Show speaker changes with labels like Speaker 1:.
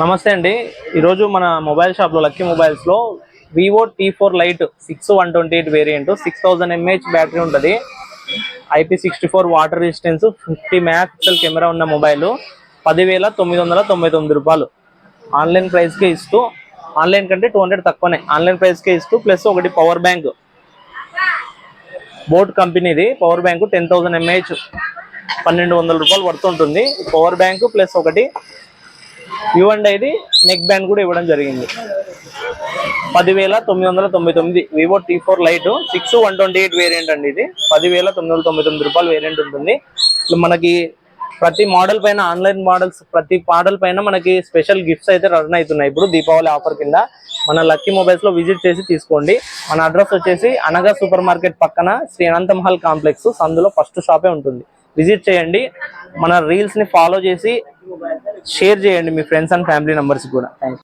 Speaker 1: నమస్తే అండి. ఈరోజు మన మొబైల్ షాప్లో లక్కీ మొబైల్స్లో Vivo T4 lite 6128 variant 6000 mAh battery ఉంటుంది. IP64 water resistance 50 megapixel camera ఉన్న మొబైల్ 10,999 రూపాయలు ఆన్లైన్ ప్రైస్కే ఇస్తూ, ఆన్లైన్ కంటే 200 తక్కువనే ఆన్లైన్ ప్రైస్కే ఇస్తూ, ప్లస్ ఒకటి పవర్ బ్యాంక్ బోట్ కంపెనీది పవర్ బ్యాంకు 10,000 mAh 1,200 రూపాయలు పడుతుంటుంది. పవర్ బ్యాంకు ప్లస్ ఒకటి U&Iది నెక్ బ్యాండ్ కూడా ఇవ్వడం జరిగింది. 10,999 వివో T4 లైట్ 6128 వేరియంట్ అండి. ఇది 10,999 రూపాయలు వేరియంట్ ఉంటుంది. మనకి ప్రతి మోడల్ పైన ఆన్లైన్ మోడల్స్ ప్రతి మోడల్ పైన మనకి స్పెషల్ గిఫ్ట్స్ అయితే రన్ అవుతున్నాయి. ఇప్పుడు దీపావళి ఆఫర్ కింద మన లక్కీ మొబైల్స్ లో విజిట్ చేసి తీసుకోండి. మన అడ్రస్ వచ్చేసి అనగా సూపర్ మార్కెట్ పక్కన శ్రీ అనంత మహల్ కాంప్లెక్స్, అందులో ఫస్ట్ షాపే ఉంటుంది. విజిట్ చేయండి. మన రీల్స్ ని ఫాలో చేసి షేర్ చేయండి మీ ఫ్రెండ్స్ అండ్ ఫ్యామిలీ మెంబర్స్ కూడా. థ్యాంక్స్.